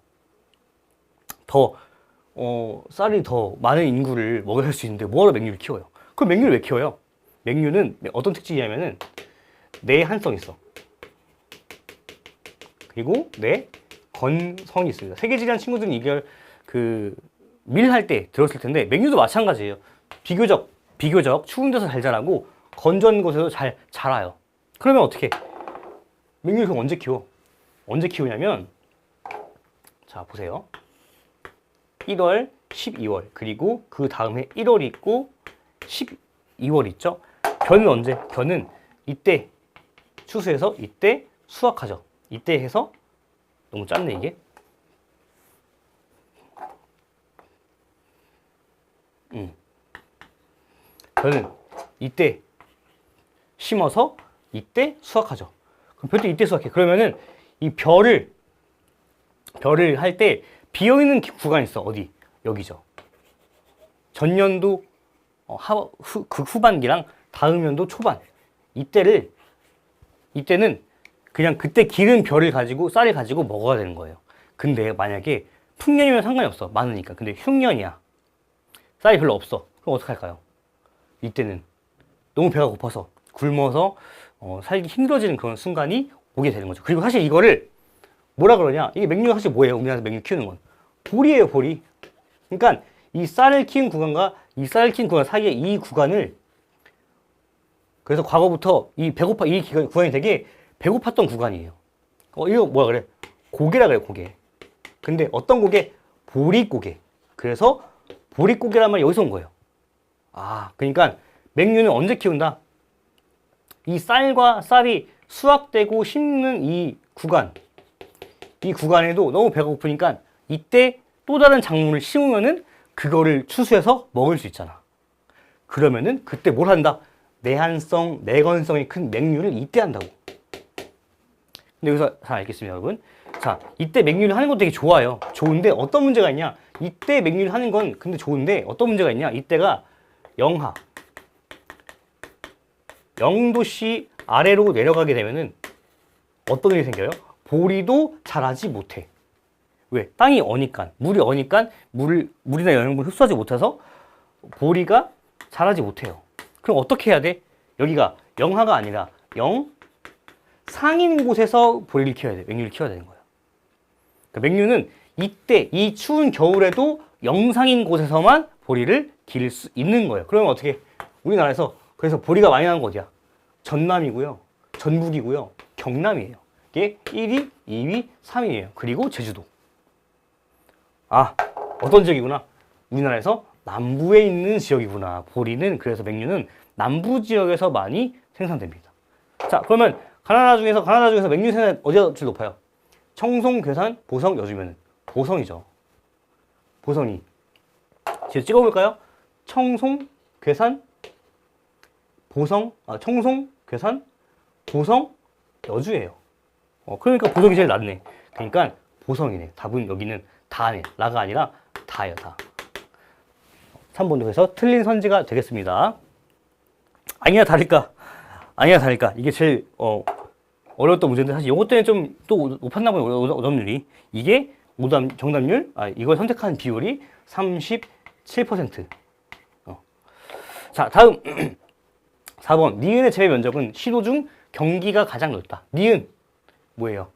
쌀이 더 많은 인구를 먹여 살 수 있는데 뭐하러 맹류를 키워요? 그럼 맹류를 왜 키워요? 맹류는 어떤 특징이냐면은 내한성이 있어. 그리고 내건성이 있습니다. 세계지리한 친구들은 이걸 밀할 때 들었을 텐데 맹류도 마찬가지예요. 비교적 추운 데서 잘 자라고 건조한 곳에서 잘 자라요. 그러면 어떻게? 맹류 그럼 언제 키워? 언제 키우냐면, 자 보세요. 1월, 12월, 그리고 그 다음에 1월이 있고 12월 있죠. 벼는 언제? 벼는 이때 추수해서 이때 수확하죠. 이때 해서, 너무 짧네 이게. 벼는 이때 심어서 이때 수확하죠. 그럼 벼도 이때 수확해. 그러면은 이 벼를 할 때 비어있는 구간이 있어. 어디? 여기죠. 전년도 후반기랑 다음 연도 초반. 이때는 그냥 그때 기른 벼를 가지고 쌀을 가지고 먹어야 되는 거예요. 근데 만약에 풍년이면 상관이 없어. 많으니까. 근데 흉년이야. 쌀이 별로 없어. 그럼 어떡할까요? 이때는 너무 배가 고파서 굶어서 살기 힘들어지는 그런 순간이 오게 되는 거죠. 그리고 사실 이거를 뭐라 그러냐? 이게 맹류가 사실 뭐예요? 우리나라에서 맹류 키우는 건 보리예요, 보리. 그러니까 이 쌀을 키운 구간과 이 쌀을 키운 구간 사이에 이 구간을, 그래서 과거부터 이 구간이 되게 배고팠던 구간이에요. 이거 뭐라 그래? 고개라 그래, 고개. 근데 어떤 고개? 보릿고개. 그래서 보릿고개란 말이 여기서 온 거예요. 그러니까 맹류는 언제 키운다? 이 쌀과 쌀이 수확되고 심는 이 구간에도 너무 배가 고프니까 이때 또 다른 작물을 심으면은 그거를 추수해서 먹을 수 있잖아. 그러면은 그때 뭘 한다? 내건성이 큰 맹류를 이때 한다고. 근데 여기서 잘 알겠습니다, 여러분. 자, 이때 맹류를 하는 것도 되게 좋아요. 좋은데 어떤 문제가 있냐? 이때 맹류를 하는 건 근데 좋은데 어떤 문제가 있냐? 이때가 영하 0도씨 아래로 내려가게 되면은 어떤 일이 생겨요? 보리도 자라지 못해. 왜? 땅이 어니까, 물이 어니까 물이나 영양분을 흡수하지 못해서 보리가 자라지 못해요. 그럼 어떻게 해야 돼? 여기가 영하가 아니라 상인 곳에서 보리를 키워야 돼. 맹류를 키워야 되는 거예요. 그러니까 맹류는 이때 이 추운 겨울에도 영상인 곳에서만 보리를 기를 수 있는 거예요. 그러면 어떻게? 우리나라에서 그래서 보리가 많이 나는 거 어디야? 전남이고요. 전북이고요. 경남이에요. 이게 1위, 2위, 3위예요. 그리고 제주도. 아, 어떤 지역이구나. 우리나라에서 남부에 있는 지역이구나. 보리는 그래서 맹류는 남부 지역에서 많이 생산됩니다. 자, 그러면 가나다 중에서 맹류 생산 어디가 제일 높아요? 청송, 괴산, 보성, 여주면은 보성이죠. 보성이. 제가 찍어볼까요? 청송, 괴산, 보성, 청송, 괴산, 보성, 여주예요. 그러니까 보성이 제일 낫네. 그러니까 보성이네. 답은 여기는 다네. 라가 아니라 다예요, 다. 3번도 해서 틀린 선지가 되겠습니다. 아니야, 다를까? 아니야, 다를까? 이게 제일, 어려웠던 문제인데, 사실 이것 때문에 좀 또 높았나 보네, 오답률이. 이게 정답률, 이걸 선택한 비율이 37%. 자, 다음. 4번. 니은의 재배 면적은 시도 중 경기가 가장 넓다. 니은. 뭐예요?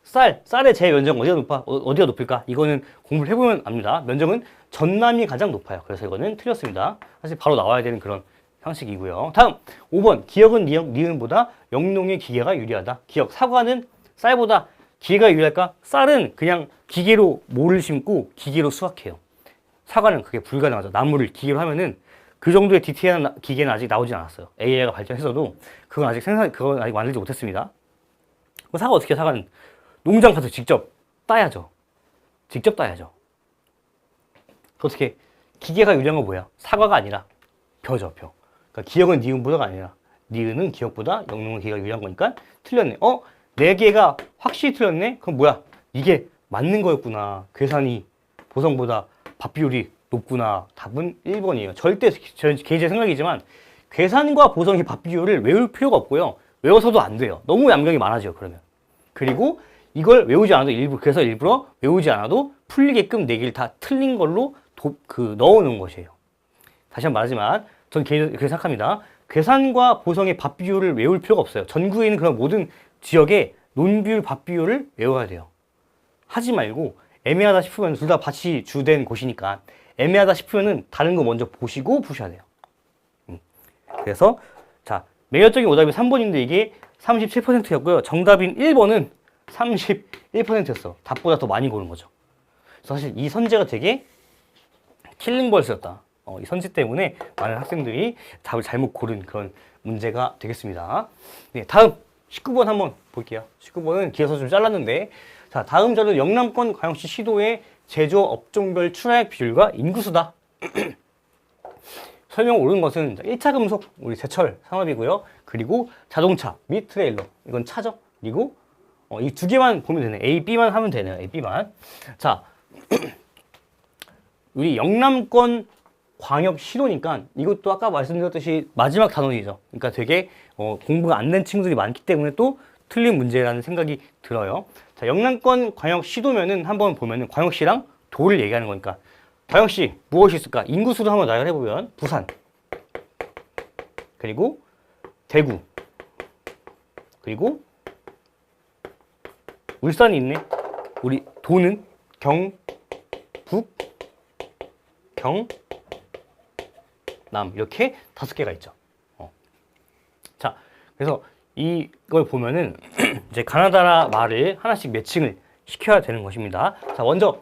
쌀의 재배 면적은 어디가 높을까? 이거는 공부를 해보면 압니다. 면적은 전남이 가장 높아요. 그래서 이거는 틀렸습니다. 사실 바로 나와야 되는 그런 형식이고요. 다음 5번. 기역은 니은보다 영농의 기계가 유리하다. 기역. 사과는 쌀보다 기계가 유리할까? 쌀은 그냥 기계로 모를 심고 기계로 수확해요. 사과는 그게 불가능하죠. 나무를 기계로 하면은 그 정도의 디테일한 기계는 아직 나오진 않았어요. AI가 발전했어도 그건 아직 만들지 못했습니다. 사과 어떻게 해요? 사과는 농장 가서 직접 따야죠. 직접 따야죠. 어떻게? 기계가 유리한 건 뭐야? 사과가 아니라 벼죠, 벼. 그러니까 기역은 니은보다가 아니라 니은은 기역보다 영농은 기계가 유리한 거니까 틀렸네. 네 개가 확실히 틀렸네? 그럼 뭐야? 이게 맞는 거였구나. 괴산이 보성보다 밥 비율이 높구나. 답은 1번이에요. 절대 개인적인 생각이지만 괴산과 보성의 밥 비율을 외울 필요가 없고요. 외워서도 안 돼요. 너무 양경이 많아져요, 그러면. 그리고 이걸 외우지 않아도 그래서 일부러 외우지 않아도 풀리게끔 네 개를 다 틀린 걸로 넣어놓은 것이에요. 다시 한번 말하지만 전 개인적으로 그렇게 생각합니다. 괴산과 보성의 밥 비율을 외울 필요가 없어요. 전국에 있는 그런 모든 지역의 논비율, 밥 비율을 외워야 돼요. 하지 말고 애매하다 싶으면 둘 다 밭이 주된 곳이니까 애매하다 싶으면은 다른 거 먼저 보시고 푸셔야 돼요. 그래서 자, 매력적인 오답이 3번인데 이게 37%였고요. 정답인 1번은 31%였어. 답보다 더 많이 고른 거죠. 그래서 사실 이 선제가 되게 킬링벌스였다. 이 선제 때문에 많은 학생들이 답을 잘못 고른 그런 문제가 되겠습니다. 네, 다음 19번 한번 볼게요. 19번은 기어서 좀 잘랐는데, 자, 다음 자료 영남권 광역시 시도의 제조업 업종별 출하액 비율과 인구수다. 설명 옳은 것은 1차 금속, 우리 제철 산업이고요. 그리고 자동차 및 트레일러, 이건 차죠. 그리고 이 두 개만 보면 되네. A, B만 하면 되네요. A, B만. 자, 우리 영남권 광역시도니까 이것도 아까 말씀드렸듯이 마지막 단원이죠. 그러니까 되게 공부가 안 된 친구들이 많기 때문에 또 틀린 문제라는 생각이 들어요. 자, 영남권 광역시도면은 한번 보면은 광역시랑 도를 얘기하는 거니까 광역시 무엇이 있을까? 인구수를 한번 나열해보면 부산, 그리고 대구, 그리고 울산이 있네. 우리 도는 경북, 경남 이렇게 5개가 있죠. 자, 그래서 이걸 보면은 이제 가나다라 말을 하나씩 매칭을 시켜야 되는 것입니다. 자, 먼저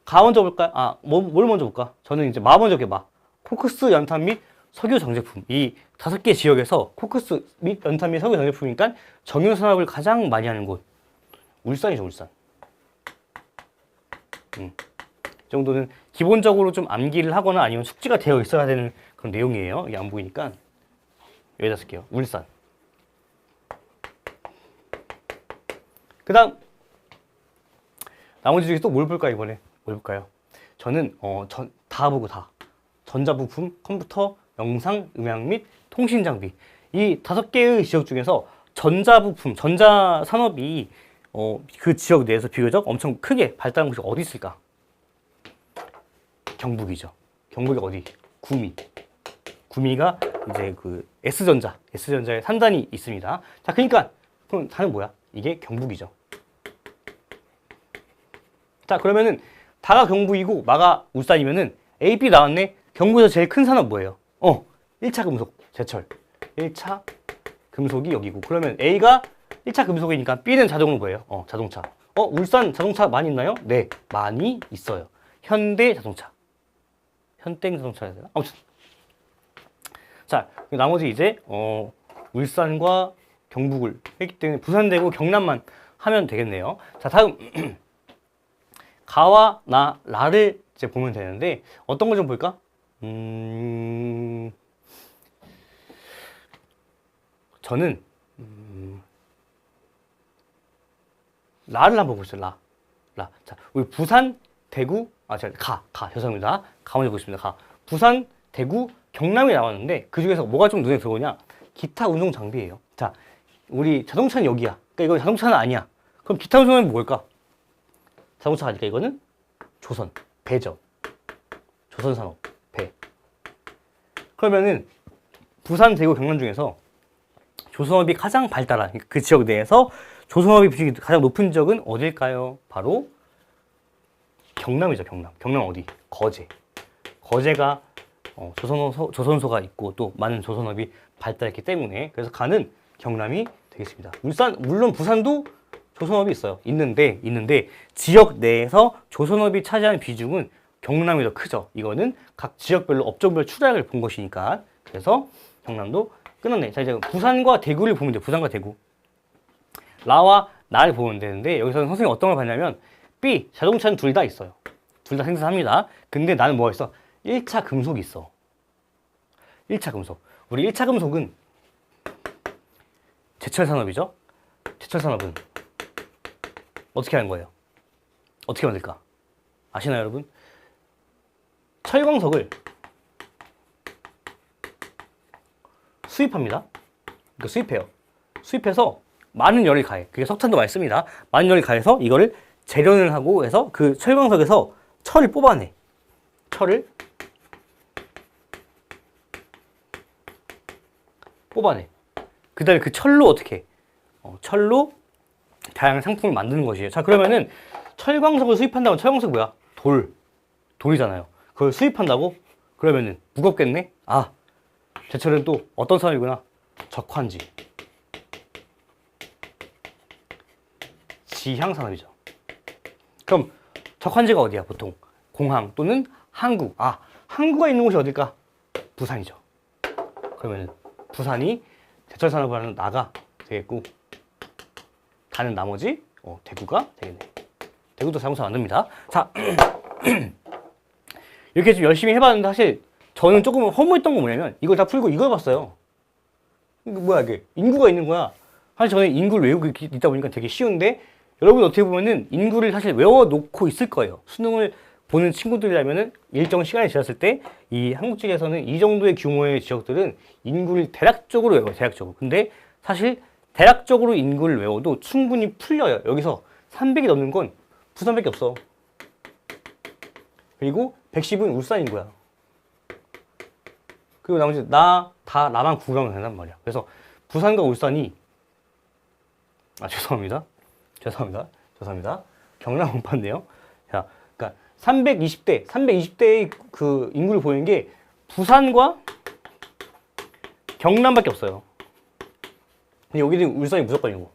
가 먼저 볼까요? 뭘 먼저 볼까? 저는 이제 마 먼저 해봐. 코크스, 연탄 및 석유 정제품. 이 5개 지역에서 코크스 및 연탄 및 석유 정제품이니까 정유 산업을 가장 많이 하는 곳. 울산이죠, 울산. 이 정도는 기본적으로 좀 암기를 하거나 아니면 숙지가 되어 있어야 되는 그런 내용이에요. 이게 안 보이니까 여기다 쓸게요. 울산. 그 다음 나머지 중에 또 뭘 볼까요, 이번에? 뭘 볼까요? 저는 다 보고 다. 전자부품, 컴퓨터, 영상, 음향 및 통신 장비. 이 5개의 지역 중에서 전자부품, 전자산업이 그 지역 내에서 비교적 엄청 크게 발달한 곳이 어디 있을까? 경북이죠. 경북이 어디? 구미. 구미가 이제 그 S전자의 산단이 있습니다. 자, 그러니까 그럼 다는 뭐야? 이게 경북이죠. 자, 그러면은 다가 경북이고 마가 울산이면은 A, B 나왔네. 경북에서 제일 큰 산업 뭐예요? 1차 금속, 제철. 1차 금속이 여기고. 그러면 A가 1차 금속이니까 B는 자동으로 뭐예요? 자동차. 울산 자동차 많이 있나요? 네, 많이 있어요. 현대 자동차. 현땡 자동차야 되나? 아무튼. 자, 나머지 이제 울산과 경북을 했기 때문에 부산되고 경남만 하면 되겠네요. 자, 다음 가와 나, 라를 이제 보면 되는데 어떤 걸 좀 볼까? 저는 라를 한번 보겠습니다. 라. 자, 우리 부산, 대구, 죄송합니다. 가 먼저 보겠습니다. 가. 부산, 대구, 경남이 나왔는데 그 중에서 뭐가 좀 눈에 들어오냐? 기타 운송 장비예요. 자, 우리 자동차는 여기야. 그러니까 이거 자동차는 아니야. 그럼 기타 운송은 뭘까? 자동차가 아니까 이거는 조선, 배죠. 조선산업, 배. 그러면은 부산, 대구, 경남 중에서 조선업이 가장 발달한 그 지역 내에서 조선업이 비중이 가장 높은 지역은 어딜까요? 바로 경남이죠. 경남 어디? 거제. 거제가 조선소가 있고 또 많은 조선업이 발달했기 때문에 그래서 가는 경남이 되겠습니다. 물론 부산도 조선업이 있어요. 있는데 지역 내에서 조선업이 차지하는 비중은 경남이 더 크죠. 이거는 각 지역별로 업종별 추락을 본 것이니까. 그래서 경남도 끝났네. 자, 이제 부산과 대구를 보면 돼. 부산과 대구. 라와 나를 보면 되는데 여기서는 선생님이 어떤 걸 봤냐면 B, 자동차는 둘 다 있어요. 둘 다 생산합니다. 근데 나는 뭐가 있어? 1차 금속이 있어. 1차 금속. 우리 1차 금속은 제철 산업이죠. 제철 산업은 어떻게 하는 거예요? 어떻게 만들까? 아시나요, 여러분? 철광석을 수입합니다. 그러니까 수입해요. 수입해서 많은 열을 가해. 그게 석탄도 많이 씁니다. 많은 열을 가해서 이거를 재련을 하고 해서 그 철광석에서 철을 뽑아내. 철을 뽑아내. 그 다음에 그 철로 어떻게 해? 철로 다양한 상품을 만드는 것이에요. 자, 그러면은 철광석을 수입한다면 철광석 뭐야? 돌이잖아요. 그걸 수입한다고? 그러면은 무겁겠네? 제철은 또 어떤 산업이구나? 적환지. 지향 산업이죠. 그럼 적환지가 어디야? 보통 공항 또는 항구. 항구가 있는 곳이 어딜까? 부산이죠. 그러면은 부산이 제철 산업을 하는 나가 되겠고 가는 나머지 대구가 되겠네. 대구도 자동차 만듭니다. 자, 이렇게 좀 열심히 해봤는데 사실 저는 조금 허무했던 건 뭐냐면 이걸 다 풀고 이걸 봤어요. 이게 뭐야 이게? 인구가 있는 거야. 사실 저는 인구를 외우고 있다 보니까 되게 쉬운데 여러분 어떻게 보면은 인구를 사실 외워놓고 있을 거예요. 수능을 보는 친구들이라면은 일정 시간이 지났을 때 이 한국지에서는 이 정도의 규모의 지역들은 인구를 대략적으로 외워요. 대략적으로. 근데 사실 대략적으로 인구를 외워도 충분히 풀려요. 여기서 300이 넘는 건 부산밖에 없어. 그리고 110은 울산인 거야. 그리고 나머지 나만 구경하면 된단 말이야. 그래서 부산과 울산이 죄송합니다. 경남 못 봤네요. 자, 그러니까 320대의 그 인구를 보이는 게 부산과 경남밖에 없어요. 근데 여기는 울산이 무조건이고.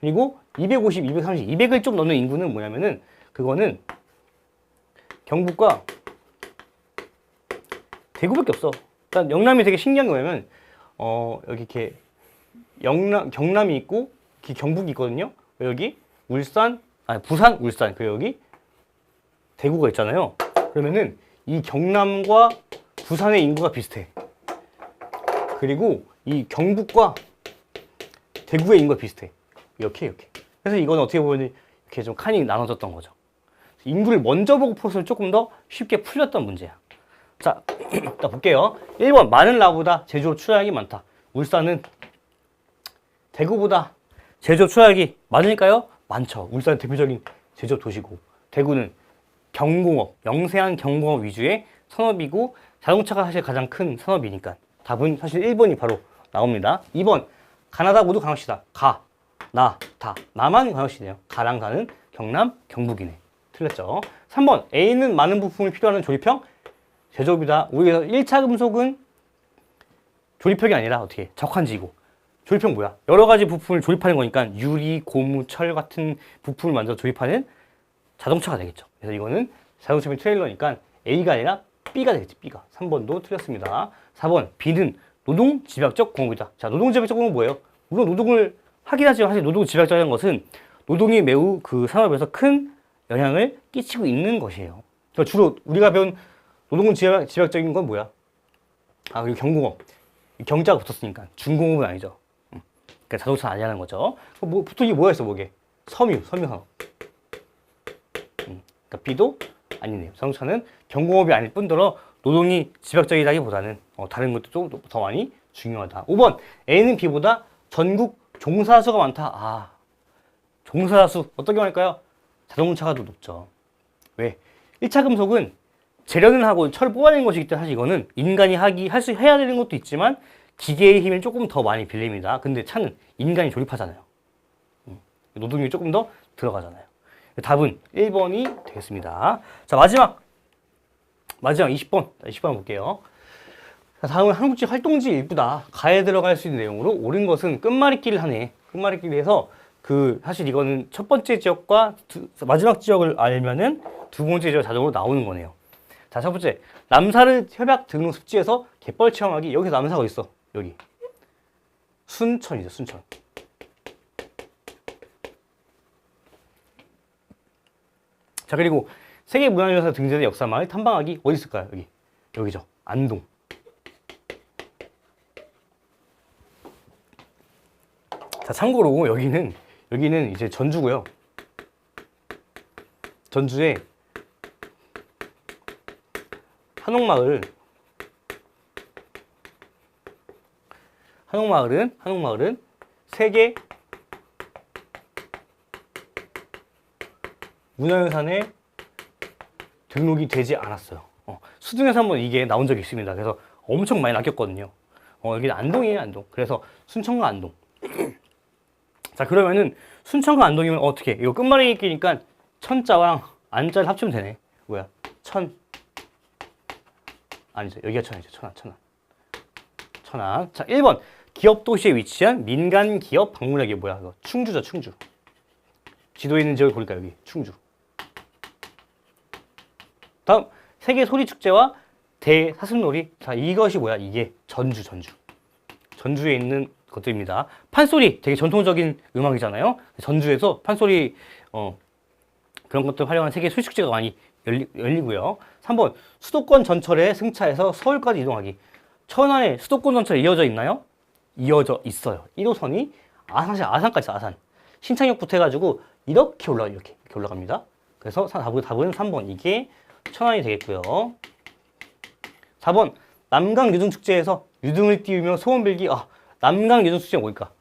그리고 250, 230, 200을 좀 넘는 인구는 뭐냐면은 그거는 경북과 대구밖에 없어. 일단 영남이 되게 신기한 거냐면 여기 이렇게 경남이 있고 경북이 있거든요. 여기 부산, 울산, 그리고 여기 대구가 있잖아요. 그러면은 이 경남과 부산의 인구가 비슷해. 그리고 이 경북과 대구의 인구가 비슷해. 이렇게. 그래서 이건 어떻게 보면 이렇게 좀 칸이 나눠졌던 거죠. 인구를 먼저 보고 풀었으면 조금 더 쉽게 풀렸던 문제야. 자, 일단 볼게요. 1번 많은 라보다 제조업 출하량이 많다. 울산은 대구보다 제조업 출하량이 많으니까요? 많죠. 울산은 대표적인 제조업 도시고 대구는 경공업, 영세한 경공업 위주의 산업이고 자동차가 사실 가장 큰 산업이니까 답은 사실 1번이 바로 나옵니다. 2번 가나다 모두 광역시다. 가, 나, 다. 나만 광역시네요. 가랑 다는 경남, 경북이네. 틀렸죠. 3번 A는 많은 부품을 필요하는 조립형 제조업이다. 우리에서 1차 금속은 조립형이 아니라 어떻게 적한지이고 조립형 뭐야? 여러 가지 부품을 조립하는 거니까 유리, 고무, 철 같은 부품을 만들어 조립하는 자동차가 되겠죠. 그래서 이거는 자동차 및 트레일러니까 A가 아니라 B가 되겠지. B가. 3번도 틀렸습니다. 4번 B는 노동 집약적 공업이다. 자, 노동 집약적 공업은 뭐예요? 물론 노동을 하긴 하지만 사실 노동 집약적인 것은 노동이 매우 그 산업에서 큰 영향을 끼치고 있는 것이에요. 그러니까 주로 우리가 배운 노동 집약적인 건 뭐야? 아, 그리고 경공업. 경자가 붙었으니까 중공업은 아니죠. 그러니까 자동차 아니라는 거죠. 뭐 보통 이게 뭐가 있어, 뭐게? 섬유 산업. 그러니까 B도 아니네요. 자동차는 경공업이 아닐 뿐더러 노동이 집약적이라기보다는 다른 것도 좀 더 많이 중요하다. 5번 A는 B보다 전국 종사수가 많다. 아, 종사수 어떻게 말할까요? 자동차가 더 높죠. 왜? 1차 금속은 재련을 하고 철을 뽑아내는 것이기 때문에 사실 이거는 인간이 해야 되는 것도 있지만 기계의 힘을 조금 더 많이 빌립니다. 근데 차는 인간이 조립하잖아요. 노동력이 조금 더 들어가잖아요. 답은 1번이 되겠습니다. 자, 마지막 20번. 20번 볼게요. 자, 다음은 한국지 활동지 일부다. 가에 들어갈 수 있는 내용으로 옳은 것은 끝말잇기를 하네. 끝말잇기를 해서 사실 이거는 첫 번째 지역과 마지막 지역을 알면은 두 번째 지역 자동으로 나오는 거네요. 자, 첫 번째. 남사르 협약 등록 습지에서 갯벌 체험하기. 여기서 남사가 있어. 여기. 순천이죠, 순천. 자, 그리고 세계문화유산으로 등재된 역사마을 탐방하기. 어디 있을까요? 여기죠. 안동. 자, 참고로 여기는 이제 전주고요. 전주에 한옥마을은 세계 문화유산에 등록이 되지 않았어요. 수능에서 한번 이게 나온 적이 있습니다. 그래서 엄청 많이 낚였거든요. 여기는 안동이에요, 안동. 그래서 순천과 안동. 자, 그러면은 순천과 안동이면 어떻게? 이거 끝말잇기니까 천자랑 안자를 합치면 되네. 뭐야? 아니죠. 여기가 천안이죠. 천안. 자, 1번. 기업 도시에 위치한 민간 기업 박물관이 뭐야? 이거 충주죠, 충주. 지도에 있는 지역을 보니까 여기 충주. 다음 세계 소리 축제와 대사슴놀이. 자, 이것이 뭐야? 이게 전주에 있는 것들입니다. 판소리 되게 전통적인 음악이잖아요. 전주에서 판소리 그런 것들 활용한 세계 소리 축제가 많이 열리고요. 3번 수도권 전철에 승차해서 서울까지 이동하기. 천안에 수도권 전철 이어져 있나요? 이어져 있어요. 1호선이 아산까지 있어, 아산. 신창역부터 해가지고 이렇게 올라갑니다. 그래서 답은 3번. 이게 천안이 되겠고요. 4번 남강 유등축제에서 유등을 띄우며 소원 빌기. 남강 유등축제가 뭘까?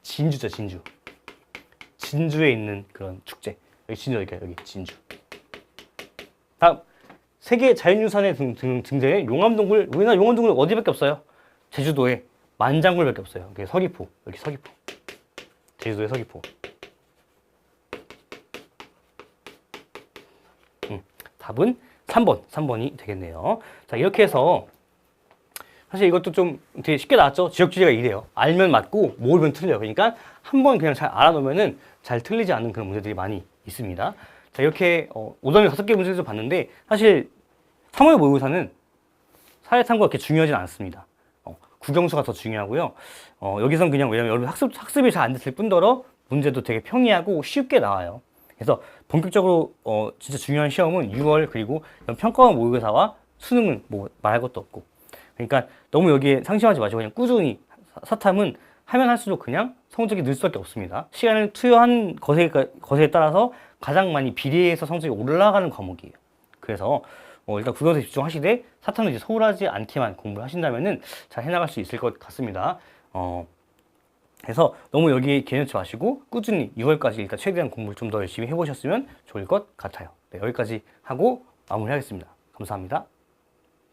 진주죠, 진주. 진주에 있는 그런 축제. 여기 진주. 다음 세계 자연유산에 등재된 용암동굴. 우리나라 용암동굴 어디밖에 없어요? 제주도에 만장굴밖에 없어요. 여기 서귀포. 제주도의 서귀포. 답은 3번이 되겠네요. 자, 이렇게 해서 사실 이것도 좀 되게 쉽게 나왔죠. 지역주의가 이래요. 알면 맞고 모르면 틀려요. 그러니까 한번 그냥 잘 알아놓으면은 잘 틀리지 않는 그런 문제들이 많이 있습니다. 자, 이렇게 오답률 5개 문제에서 봤는데 사실 사무엘 모의고사는 사회탐구가 그렇게 중요하진 않습니다. 국영수가 더 중요하고요. 여기선 그냥 왜냐면 여러분 학습이 잘 안 됐을 뿐더러 문제도 되게 평이하고 쉽게 나와요. 그래서 본격적으로 진짜 중요한 시험은 6월 그리고 평가원 모의고사와 수능은 뭐 말할 것도 없고. 그러니까 너무 여기에 상심하지 마시고 그냥 꾸준히 사탐은 하면 할수록 그냥 성적이 늘 수밖에 없습니다. 시간을 투여한 것에 따라서 가장 많이 비례해서 성적이 올라가는 과목이에요. 그래서 일단 국영수에 집중하시되 사탐도 이제 소홀하지 않게만 공부를 하신다면은 잘 해나갈 수 있을 것 같습니다. 그래서 너무 여기 개념치 마시고 꾸준히 6월까지 일단 최대한 공부를 좀 더 열심히 해보셨으면 좋을 것 같아요. 네, 여기까지 하고 마무리하겠습니다. 감사합니다.